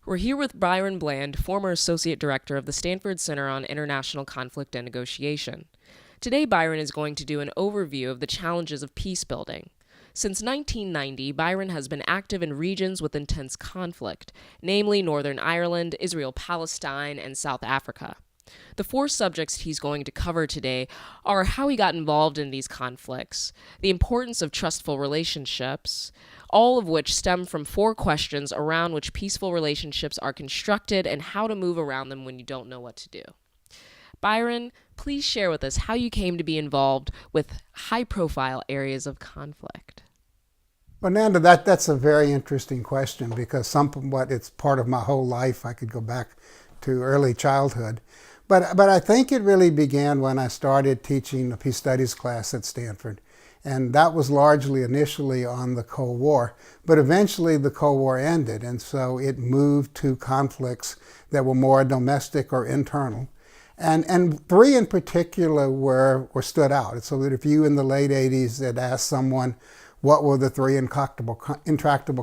We're here with Byron Bland, former Associate Director of the Stanford Center on International Conflict and Negotiation. Today, Byron is going to do an overview of the challenges of peace building. Since 1990, Byron has been active in regions with intense conflict, namely Northern Ireland, Israel-Palestine, and South Africa. The four subjects he's going to cover today are how he got involved in these conflicts, the importance of trustful relationships, all of which stem from four questions around which peaceful relationships are constructed and how to move around them when you don't know what to do. Byron, please share with us how you came to be involved with high-profile areas of conflict. Well, Nanda, that's a very interesting question because somewhat it's part of my whole life. I could go back to early childhood. But I think it really began when I started teaching a peace studies class at Stanford. And that was largely initially on the Cold War. But eventually the Cold War ended, and so it moved to conflicts that were more domestic or internal. And three in particular were stood out. So that if you in the late 80s had asked someone what were the three intractable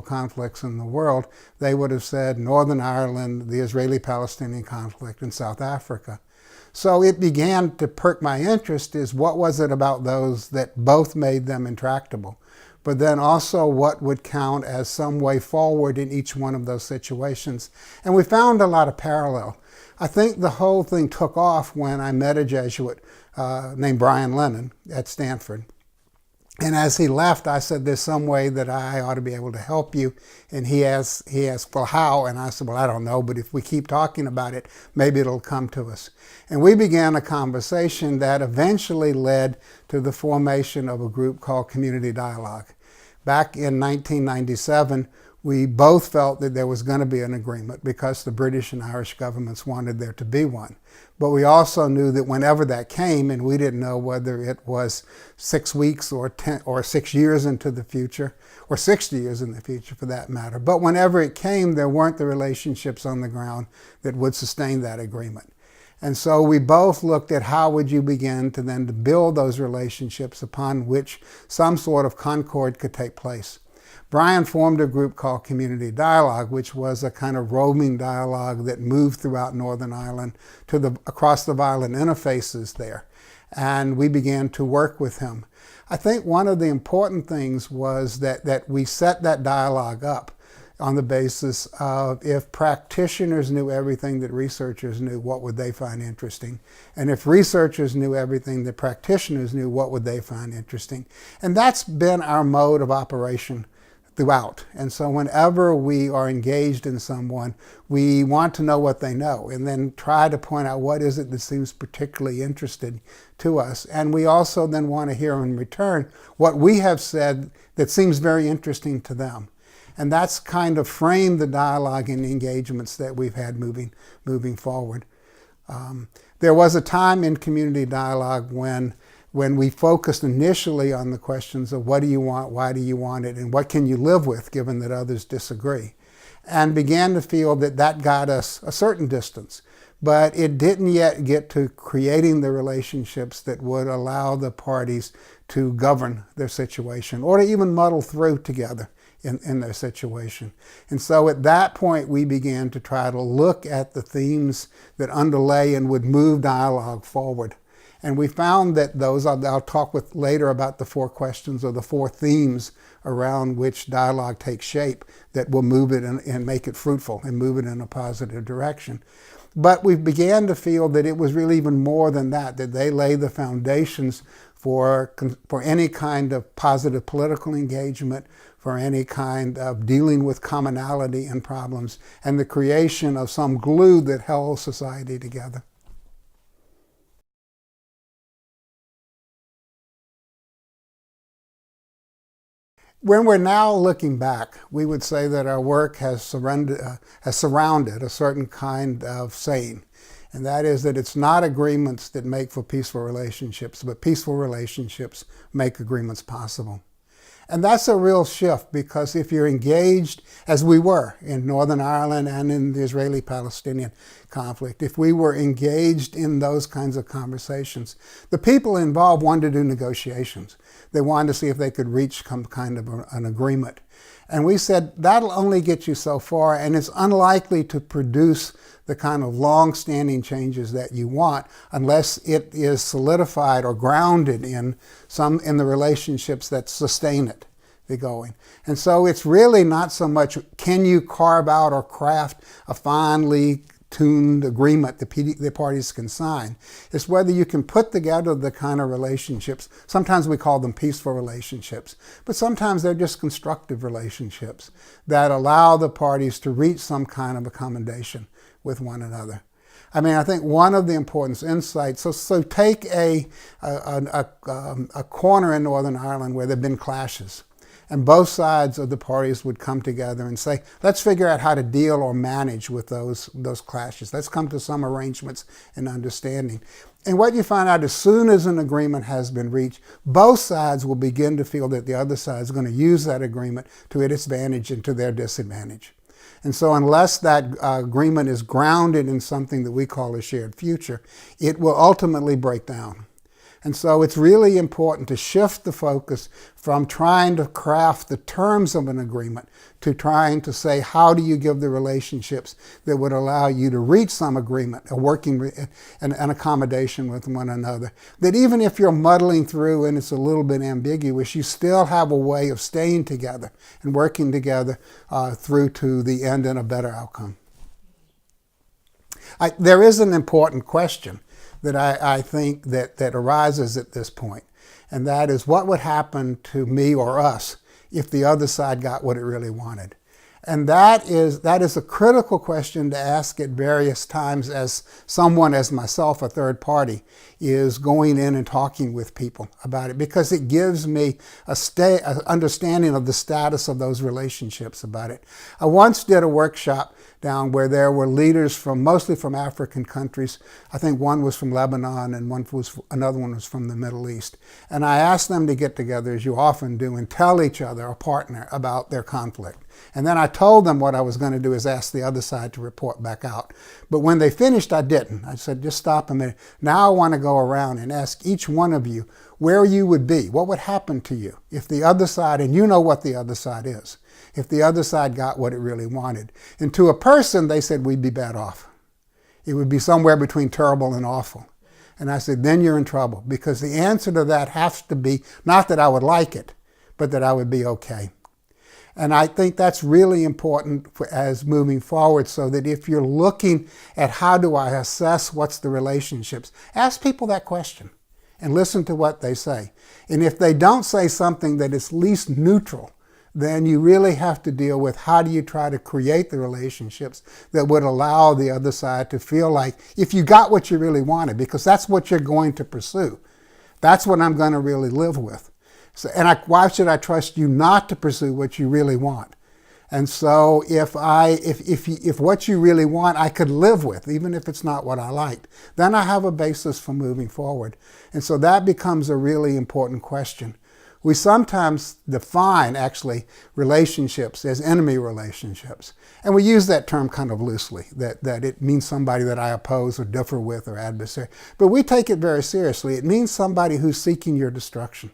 conflicts in the world, they would have said Northern Ireland, the Israeli-Palestinian conflict, and South Africa. So it began to perk my interest is what was it about those that both made them intractable, but then also what would count as some way forward in each one of those situations. And we found a lot of parallel. I think the whole thing took off when I met a Jesuit named Brian Lennon at Stanford. And as he left, I said, there's some way that I ought to be able to help you. And he asked, well, how? And I said, well, I don't know, but if we keep talking about it, maybe it'll come to us. And we began a conversation that eventually led to the formation of a group called Community Dialogue. Back in 1997, we both felt that there was going to be an agreement because the British and Irish governments wanted there to be one. But we also knew that whenever that came, and we didn't know whether it was 6 weeks or 10 or 6 years into the future, or 60 years in the future for that matter, but whenever it came, there weren't the relationships on the ground that would sustain that agreement. And so we both looked at how would you begin to then to build those relationships upon which some sort of concord could take place. Brian formed a group called Community Dialogue, which was a kind of roaming dialogue that moved throughout Northern Ireland across the violent interfaces there. And we began to work with him. I think one of the important things was that we set that dialogue up on the basis of if practitioners knew everything that researchers knew, what would they find interesting? And if researchers knew everything that practitioners knew, what would they find interesting? And that's been our mode of operation throughout. And so whenever we are engaged in someone, we want to know what they know and then try to point out what is it that seems particularly interesting to us. And we also then want to hear in return what we have said that seems very interesting to them. And that's kind of framed the dialogue and the engagements that we've had moving forward. There was a time in community dialogue when we focused initially on the questions of what do you want, why do you want it, and what can you live with given that others disagree, and began to feel that that got us a certain distance. But it didn't yet get to creating the relationships that would allow the parties to govern their situation or to even muddle through together in their situation. And so at that point, we began to try to look at the themes that underlay and would move dialogue forward. And we found that those, I'll talk with later about the four questions or the four themes around which dialogue takes shape that will move it and make it fruitful and move it in a positive direction. But we began to feel that it was really even more than that they lay the foundations for any kind of positive political engagement, for any kind of dealing with commonality and problems, and the creation of some glue that held society together. When we're now looking back, we would say that our work has surrounded a certain kind of saying, and that is that it's not agreements that make for peaceful relationships, but peaceful relationships make agreements possible. And that's a real shift because if you're engaged, as we were in Northern Ireland and in the Israeli-Palestinian conflict, if we were engaged in those kinds of conversations, the people involved wanted to do negotiations. They wanted to see if they could reach some kind of an agreement. And we said that'll only get you so far, and it's unlikely to produce the kind of long-standing changes that you want unless it is solidified or grounded in the relationships that sustain it, the going. And so it's really not so much can you carve out or craft a finely tuned agreement the parties can sign. It's whether you can put together the kind of relationships. Sometimes we call them peaceful relationships, but sometimes they're just constructive relationships that allow the parties to reach some kind of accommodation with one another. I mean, I think one of the important insights, so take a corner in Northern Ireland where there have been clashes. And both sides of the parties would come together and say, let's figure out how to deal or manage with those clashes. Let's come to some arrangements and understanding. And what you find out, as soon as an agreement has been reached, both sides will begin to feel that the other side is going to use that agreement to its advantage and to their disadvantage. And so unless that agreement is grounded in something that we call a shared future, it will ultimately break down. And so it's really important to shift the focus from trying to craft the terms of an agreement to trying to say, how do you give the relationships that would allow you to reach some agreement, a working an accommodation with one another, that even if you're muddling through and it's a little bit ambiguous, you still have a way of staying together and working together through to the end and a better outcome. There is an important question that I think that arises at this point, and that is what would happen to me or us if the other side got what it really wanted. And that is a critical question to ask at various times as someone, as myself, a third party, is going in and talking with people about it, because it gives me a understanding of the status of those relationships about it. I once did a workshop down where there were leaders mostly from African countries. I think one was from Lebanon and another one was from the Middle East. And I asked them to get together, as you often do, and tell each other, a partner, about their conflict. And then I told them what I was going to do is ask the other side to report back out. But when they finished, I didn't. I said, just stop a minute. Now I want to go around and ask each one of you where you would be. What would happen to you if the other side, and you know what the other side is, if the other side got what it really wanted. And to a person, they said we'd be bad off. It would be somewhere between terrible and awful. And I said, then you're in trouble, because the answer to that has to be not that I would like it, but that I would be okay. And I think that's really important as moving forward, so that if you're looking at how do I assess what's the relationships, ask people that question and listen to what they say. And if they don't say something that is least neutral, then you really have to deal with how do you try to create the relationships that would allow the other side to feel like if you got what you really wanted, because that's what you're going to pursue. That's what I'm going to really live with. So, why should I trust you not to pursue what you really want? And so if what you really want I could live with, even if it's not what I liked, then I have a basis for moving forward. And so that becomes a really important question. We sometimes define, actually, relationships as enemy relationships. And we use that term kind of loosely, that it means somebody that I oppose or differ with or adversary. But we take it very seriously. It means somebody who's seeking your destruction.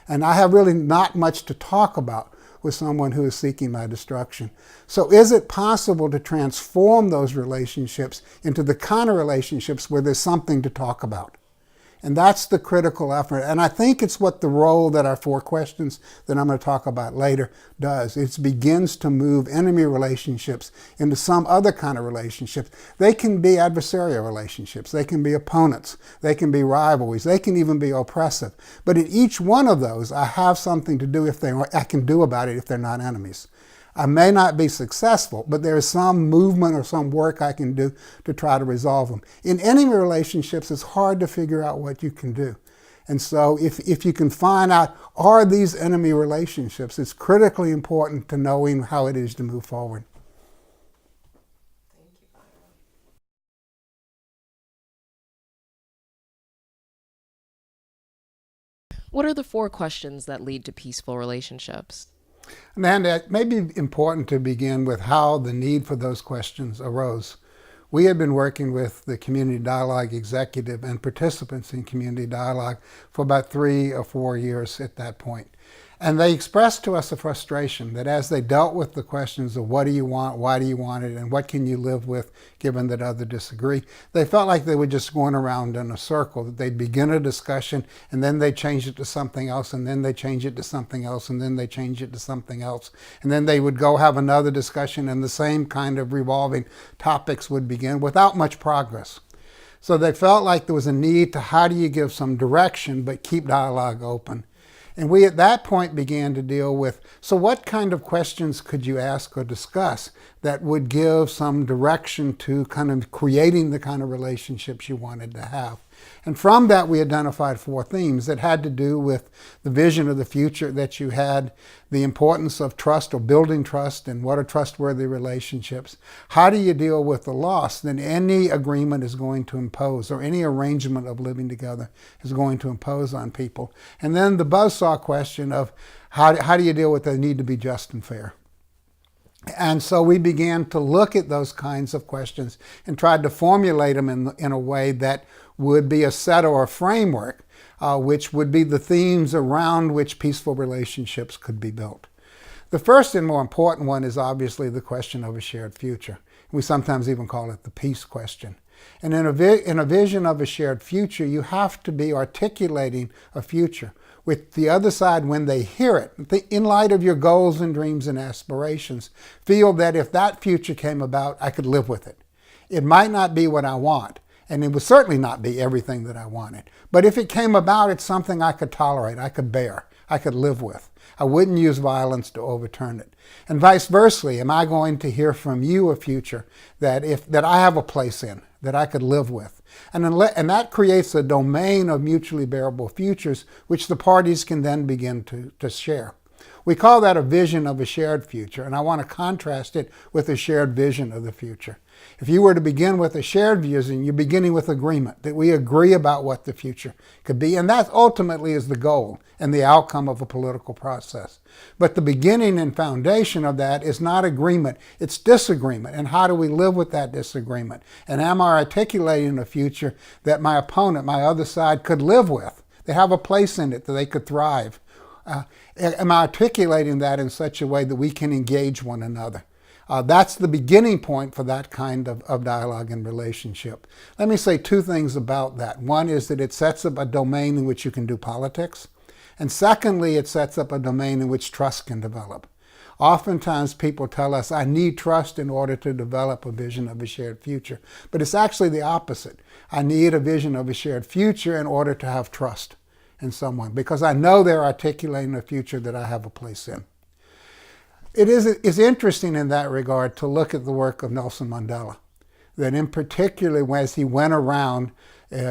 And I have really not much to talk about with someone who is seeking my destruction. So is it possible to transform those relationships into the kind of relationships where there's something to talk about? And that's the critical effort. And I think it's what the role that our 4 questions that I'm going to talk about later does. It begins to move enemy relationships into some other kind of relationships. They can be adversarial relationships. They can be opponents. They can be rivalries. They can even be oppressive. But in each one of those, I have something to do I can do about it if they're not enemies. I may not be successful, but there is some movement or some work I can do to try to resolve them. In enemy relationships, it's hard to figure out what you can do. And so if you can find out, are these enemy relationships, it's critically important to knowing how it is to move forward. Thank you, Byron. What are the 4 questions that lead to peaceful relationships? And it may be important to begin with how the need for those questions arose. We had been working with the Community Dialogue Executive and participants in Community Dialogue for about 3 or 4 years at that point. And they expressed to us a frustration that as they dealt with the questions of what do you want, why do you want it, and what can you live with given that others disagree, they felt like they were just going around in a circle, that they'd begin a discussion and then they change it to something else, and then they change it to something else, and then they change it to something else. And then they would go have another discussion and the same kind of revolving topics would begin without much progress. So they felt like there was a need to how do you give some direction but keep dialogue open. And we at that point began to deal with, so what kind of questions could you ask or discuss that would give some direction to kind of creating the kind of relationships you wanted to have? And from that, we identified 4 themes that had to do with the vision of the future that you had, the importance of trust or building trust, and what are trustworthy relationships. How do you deal with the loss that any agreement is going to impose, or any arrangement of living together is going to impose on people? And then the buzzsaw question of how do you deal with the need to be just and fair? And so we began to look at those kinds of questions and tried to formulate them in a way that would be a set or a framework, which would be the themes around which peaceful relationships could be built. The first and more important one is obviously the question of a shared future. We sometimes even call it the peace question. And in a vision of a shared future, you have to be articulating a future with the other side, when they hear it, in light of your goals and dreams and aspirations, feel that if that future came about, I could live with it. It might not be what I want, and it would certainly not be everything that I wanted. But if it came about, it's something I could tolerate, I could bear, I could live with. I wouldn't use violence to overturn it. And vice versa, am I going to hear from you a future that I have a place in, that I could live with? And that creates a domain of mutually bearable futures, which the parties can then begin to share. We call that a vision of a shared future, and I want to contrast it with a shared vision of the future. If you were to begin with a shared vision, you're beginning with agreement, that we agree about what the future could be, and that ultimately is the goal and the outcome of a political process. But the beginning and foundation of that is not agreement, it's disagreement. And how do we live with that disagreement? And am I articulating a future that my opponent, my other side, could live with? They have a place in it that they could thrive. Am I articulating that in such a way that we can engage one another? That's the beginning point for that kind of dialogue and relationship. Let me say 2 things about that. One is that it sets up a domain in which you can do politics. And secondly, it sets up a domain in which trust can develop. Oftentimes people tell us, I need trust in order to develop a vision of a shared future. But it's actually the opposite. I need a vision of a shared future in order to have trust in someone, because I know they're articulating a future that I have a place in. It's interesting in that regard to look at the work of Nelson Mandela, that in particular as he went around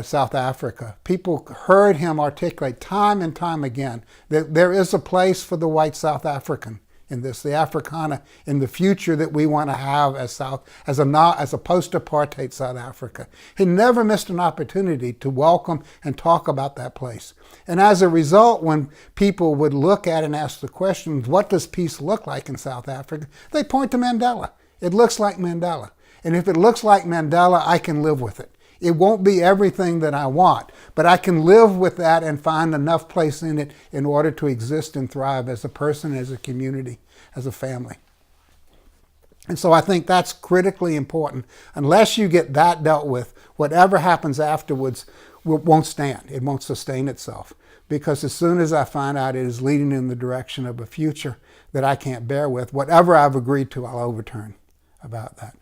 South Africa, people heard him articulate time and time again that there is a place for the white South African in this, the Afrikaner, in the future that we want to have as a post-apartheid South Africa. He never missed an opportunity to welcome and talk about that place. And as a result, when people would look at and ask the question, what does peace look like in South Africa? They point to Mandela. It looks like Mandela. And if it looks like Mandela, I can live with it. It won't be everything that I want, but I can live with that and find enough place in it in order to exist and thrive as a person, as a community, as a family. And so I think that's critically important. Unless you get that dealt with, whatever happens afterwards won't stand. It won't sustain itself. Because as soon as I find out it is leading in the direction of a future that I can't bear with, whatever I've agreed to, I'll overturn about that.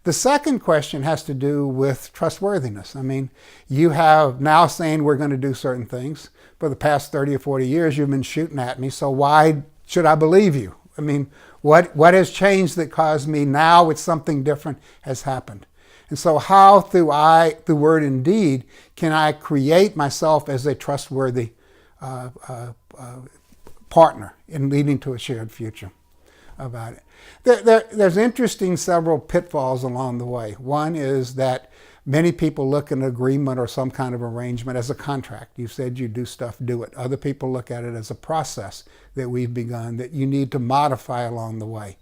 The second question has to do with trustworthiness. I mean, you have now saying we're going to do certain things. For the past 30 or 40 years, you've been shooting at me, so why should I believe you? I mean, what has changed that caused me now it's something different has happened? And so how through word and deed, can I create myself as a trustworthy partner in leading to a shared future about it? There's interesting several pitfalls along the way. One is that many people look at an agreement or some kind of arrangement as a contract. You said you do stuff, do it. Other people look at it as a process that we've begun that you need to modify along the way.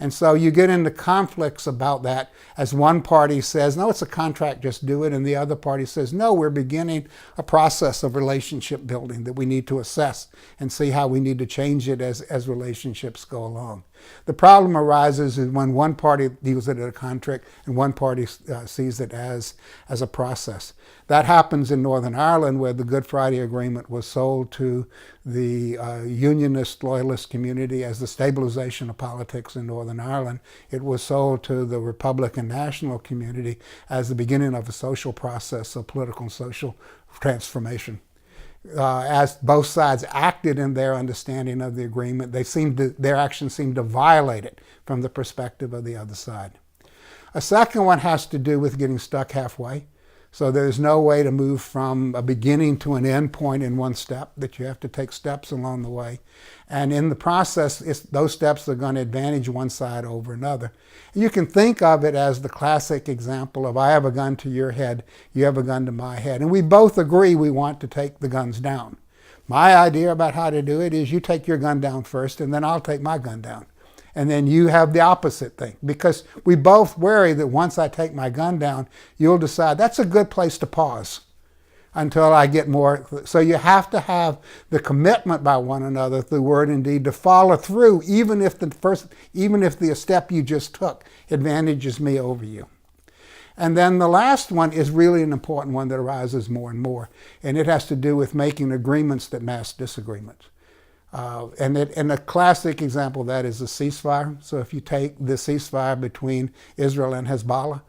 And so you get into conflicts about that as one party says, no, it's a contract, just do it. And the other party says, no, we're beginning a process of relationship building that we need to assess and see how we need to change it as relationships go along. The problem arises is when one party views it as a contract and one party sees it as a process. That happens in Northern Ireland, where the Good Friday Agreement was sold to the Unionist, Loyalist community as the stabilization of politics in Northern Ireland. It was sold to the Republican National community as the beginning of a social process of political and social transformation. As both sides acted in their understanding of the agreement, their actions seemed to violate it from the perspective of the other side. A second one has to do with getting stuck halfway. So there's no way to move from a beginning to an end point in one step, that you have to take steps along the way. And in the process, those steps are going to advantage one side over another. You can think of it as the classic example of, I have a gun to your head, you have a gun to my head. And we both agree we want to take the guns down. My idea about how to do it is you take your gun down first, and then I'll take my gun down. And then you have the opposite thing, because we both worry that once I take my gun down, you'll decide that's a good place to pause until I get more. So you have to have the commitment by one another, through word and deed, to follow through, even if the step you just took advantages me over you. And then the last one is really an important one that arises more and more, and it has to do with making agreements that mask disagreements. And a classic example of that is a ceasefire. So if you take the ceasefire between Israel and Hezbollah,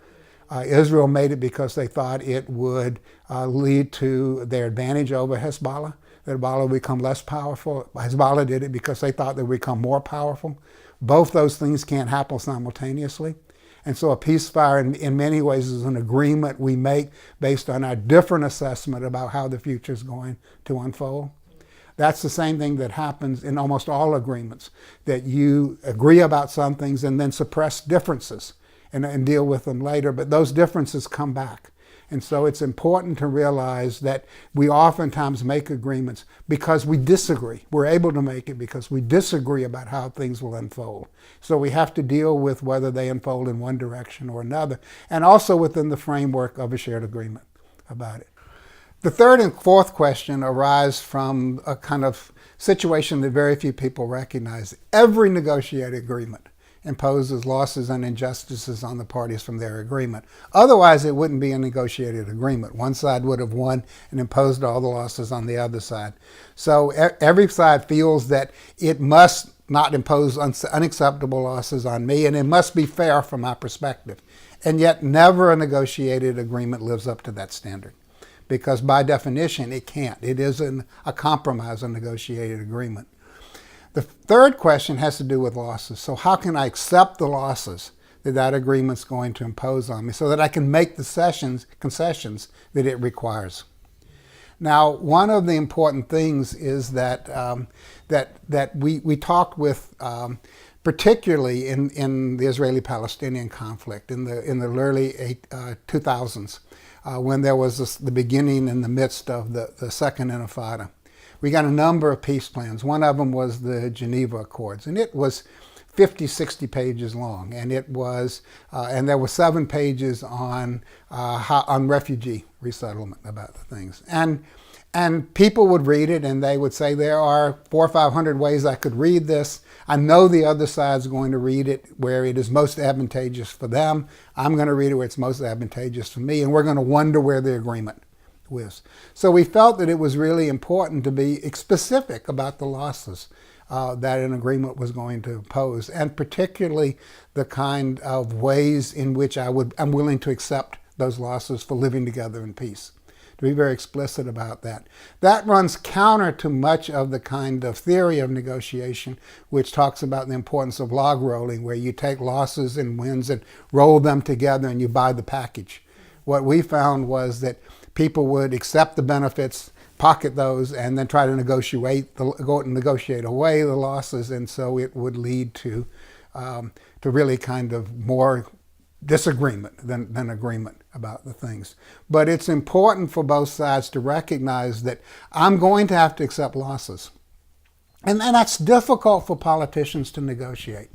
Israel made it because they thought it would lead to their advantage over Hezbollah, that Hezbollah would become less powerful. Hezbollah did it because they thought they would become more powerful. Both those things can't happen simultaneously. And so a ceasefire in many ways is an agreement we make based on our different assessment about how the future is going to unfold. That's the same thing that happens in almost all agreements, that you agree about some things and then suppress differences and deal with them later, but those differences come back. And so it's important to realize that we oftentimes make agreements because we disagree. We're able to make it because we disagree about how things will unfold. So we have to deal with whether they unfold in one direction or another, and also within the framework of a shared agreement about it. The third and fourth question arise from a kind of situation that very few people recognize. Every negotiated agreement imposes losses and injustices on the parties from their agreement. Otherwise, it wouldn't be a negotiated agreement. One side would have won and imposed all the losses on the other side. So every side feels that it must not impose unacceptable losses on me, and it must be fair from my perspective. And yet never a negotiated agreement lives up to that standard, because by definition it can't. It isn't a compromise, a negotiated agreement. The third question has to do with losses. So how can I accept the losses that agreement's going to impose on me so that I can make the concessions that it requires? Now, one of the important things is that we talked with, particularly in the Israeli-Palestinian conflict in the early 2000s, when there was the beginning in the midst of the Second Intifada. We got a number of peace plans. One of them was the Geneva Accords, and it was 50, 60 pages long, and it was, and there were 7 pages on refugee resettlement about the things. And people would read it, and they would say, there are 400 or 500 ways I could read this. I know the other side's going to read it where it is most advantageous for them. I'm going to read it where it's most advantageous for me, and we're going to wonder where the agreement was. So we felt that it was really important to be specific about the losses that an agreement was going to impose, and particularly the kind of ways in which I'm willing to accept those losses for living together in peace. To be very explicit about that. That runs counter to much of the kind of theory of negotiation which talks about the importance of log rolling, where you take losses and wins and roll them together and you buy the package. What we found was that people would accept the benefits, pocket those, and then try to negotiate away the losses, and so it would lead to really kind of more disagreement than agreement about the things. But it's important for both sides to recognize that I'm going to have to accept losses. And that's difficult for politicians to negotiate,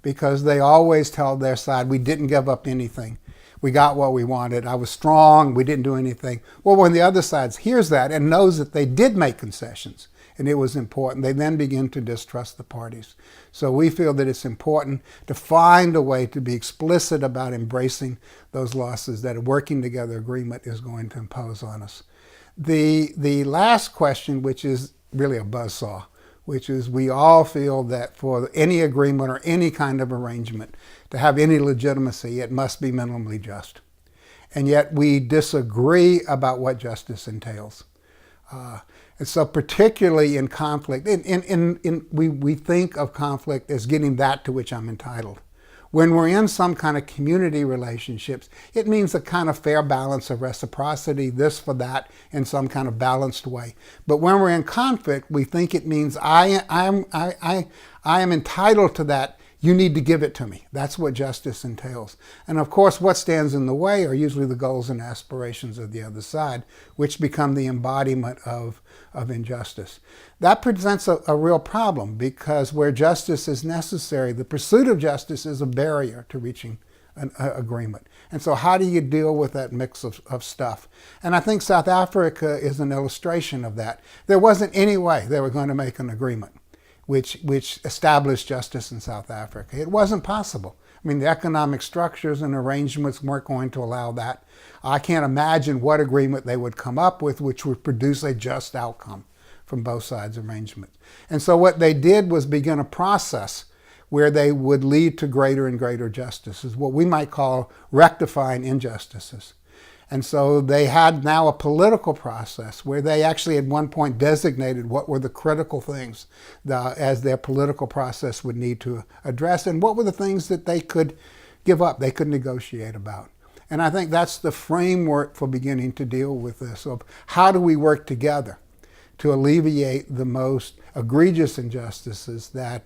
because they always tell their side, we didn't give up anything. We got what we wanted. I was strong. We didn't do anything. Well, when the other side hears that and knows that they did make concessions and it was important, they then begin to distrust the parties. So we feel that it's important to find a way to be explicit about embracing those losses that a working together agreement is going to impose on us. The last question, which is really a buzzsaw, which is we all feel that for any agreement or any kind of arrangement to have any legitimacy, it must be minimally just. And yet we disagree about what justice entails. And so particularly in conflict, we think of conflict as getting that to which I'm entitled. When we're in some kind of community relationships, it means a kind of fair balance of reciprocity, this for that, in some kind of balanced way. But when we're in conflict, we think it means I am entitled to that. You need to give it to me. That's what justice entails. And of course, what stands in the way are usually the goals and aspirations of the other side, which become the embodiment of injustice. That presents a real problem, because where justice is necessary, the pursuit of justice is a barrier to reaching an agreement. And so how do you deal with that mix of stuff? And I think South Africa is an illustration of that. There wasn't any way they were going to make an agreement which established justice in South Africa. It wasn't possible. I mean, the economic structures and arrangements weren't going to allow that. I can't imagine what agreement they would come up with which would produce a just outcome from both sides' arrangements. And so what they did was begin a process where they would lead to greater and greater justices, what we might call rectifying injustices. And so they had now a political process where they actually at one point designated what were the critical things as their political process would need to address, and what were the things that they could give up, they could negotiate about. And I think that's the framework for beginning to deal with this, of how do we work together to alleviate the most egregious injustices that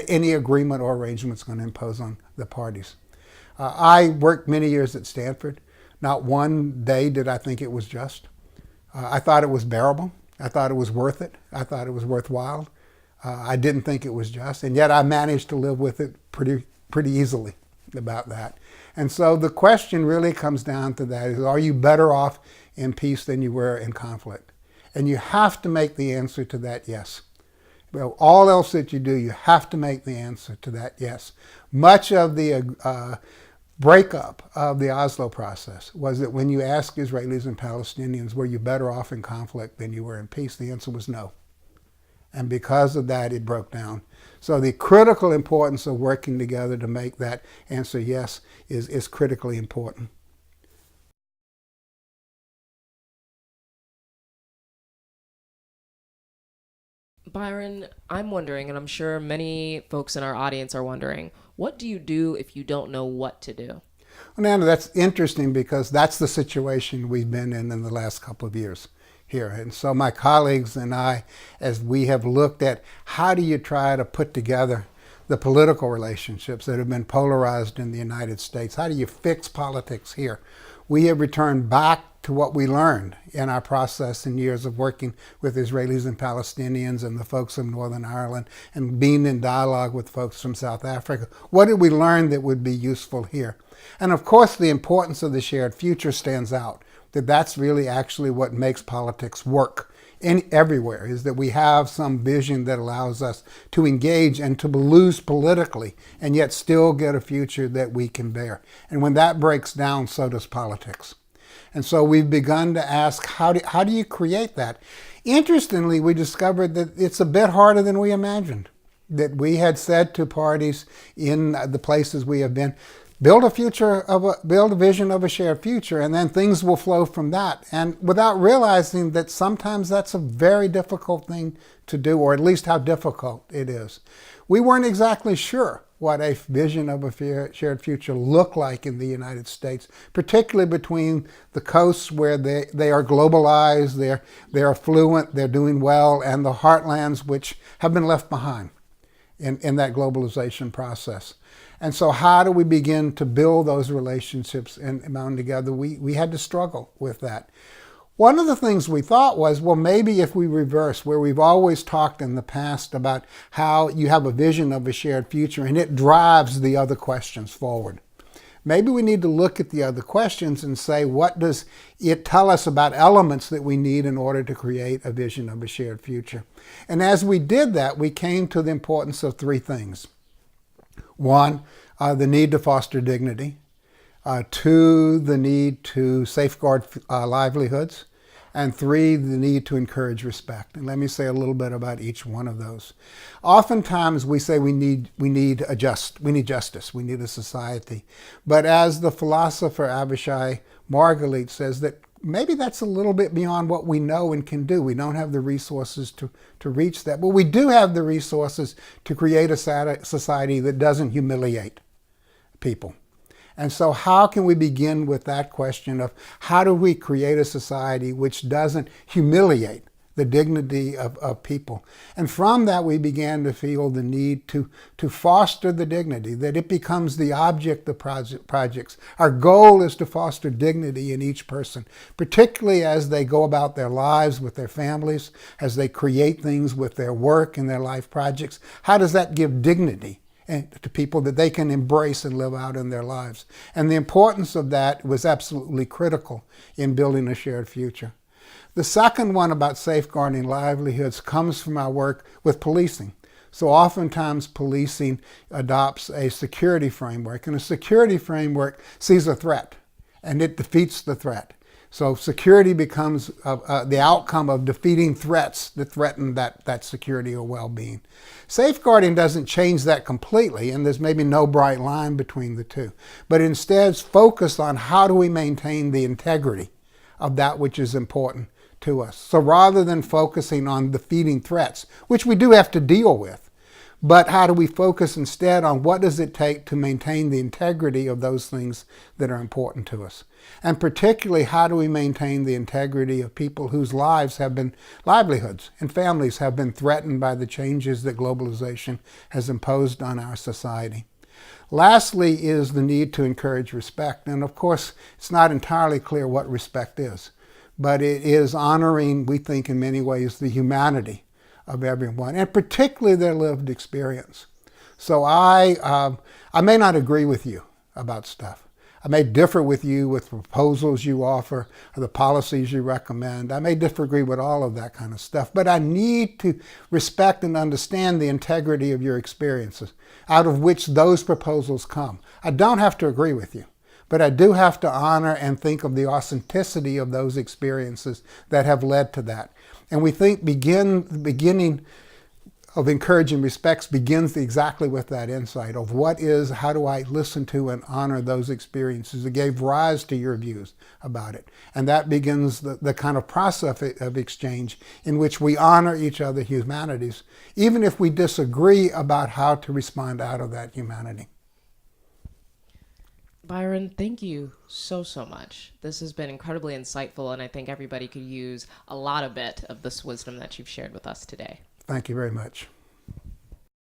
any agreement or arrangement is going to impose on the parties. I worked many years at Stanford. Not one day did I think it was just. I thought it was bearable. I thought it was worth it. I thought it was worthwhile. I didn't think it was just, and yet I managed to live with it pretty easily about that. And so the question really comes down to that: is, are you better off in peace than you were in conflict? And you have to make the answer to that yes. Well, all else that you do, you have to make the answer to that yes. Much of the breakup of the Oslo process was that when you ask Israelis and Palestinians, were you better off in conflict than you were in peace, the answer was no. And because of that, it broke down. So the critical importance of working together to make that answer yes is critically important. Byron, I'm wondering, and I'm sure many folks in our audience are wondering, what do you do if you don't know what to do? Well, Nana, that's interesting, because that's the situation we've been in the last couple of years here. And so my colleagues and I, as we have looked at how do you try to put together the political relationships that have been polarized in the United States, how do you fix politics here? We have returned back to what we learned in our process in years of working with Israelis and Palestinians and the folks of Northern Ireland and being in dialogue with folks from South Africa. What did we learn that would be useful here? And of course, the importance of the shared future stands out, that that's really actually what makes politics work everywhere, is that we have some vision that allows us to engage and to lose politically and yet still get a future that we can bear. And when that breaks down, so does politics. And so we've begun to ask, how do you create that? Interestingly, we discovered that it's a bit harder than we imagined. That we had said to parties in the places we have been, build a vision of a shared future, and then things will flow from that. And without realizing that sometimes that's a very difficult thing to do, or at least how difficult it is. We weren't exactly sure what a vision of a shared future looked like in the United States, particularly between the coasts where they are globalized, they're affluent, they're doing well, and the heartlands which have been left behind in that globalization process. And so how do we begin to build those relationships and bound together? We had to struggle with that. One of the things we thought was, well, maybe if we reverse where we've always talked in the past about how you have a vision of a shared future and it drives the other questions forward. Maybe we need to look at the other questions and say, what does it tell us about elements that we need in order to create a vision of a shared future? And as we did that, we came to the importance of three things. One, the need to foster dignity. Two, the need to safeguard livelihoods. And three, the need to encourage respect. And let me say a little bit about each one of those. Oftentimes we say we need justice, we need a society. But as the philosopher Abishai Margalit says, that maybe that's a little bit beyond what we know and can do. We don't have the resources to reach that. But we do have the resources to create a society that doesn't humiliate people. And so how can we begin with that question of how do we create a society which doesn't humiliate the dignity of people? And from that, we began to feel the need to foster the dignity, that it becomes the object of projects. Our goal is to foster dignity in each person, particularly as they go about their lives with their families, as they create things with their work and their life projects. How does that give dignity and to people that they can embrace and live out in their lives? And the importance of that was absolutely critical in building a shared future. The second one about safeguarding livelihoods comes from our work with policing. So oftentimes policing adopts a security framework, and a security framework sees a threat and it defeats the threat. So security becomes the outcome of defeating threats that threaten that security or well-being. Safeguarding doesn't change that completely, and there's maybe no bright line between the two, but instead focus on how do we maintain the integrity of that which is important to us. So rather than focusing on defeating threats, which we do have to deal with, but how do we focus instead on what does it take to maintain the integrity of those things that are important to us? And particularly, how do we maintain the integrity of people whose livelihoods and families have been threatened by the changes that globalization has imposed on our society? Lastly is the need to encourage respect. And of course, it's not entirely clear what respect is, but it is honoring, we think in many ways, the humanity of everyone, and particularly their lived experience. So I may not agree with you about stuff. I may differ with you with proposals you offer or the policies you recommend. I may disagree with all of that kind of stuff, but I need to respect and understand the integrity of your experiences out of which those proposals come. I don't have to agree with you, but I do have to honor and think of the authenticity of those experiences that have led to that. And we think the beginning of encouraging respects begins exactly with that insight of how do I listen to and honor those experiences that gave rise to your views about it. And that begins the kind of process of exchange in which we honor each other's humanities, even if we disagree about how to respond out of that humanity. Byron, thank you so much. This has been incredibly insightful, and I think everybody could use a lot of this wisdom that you've shared with us today. Thank you very much.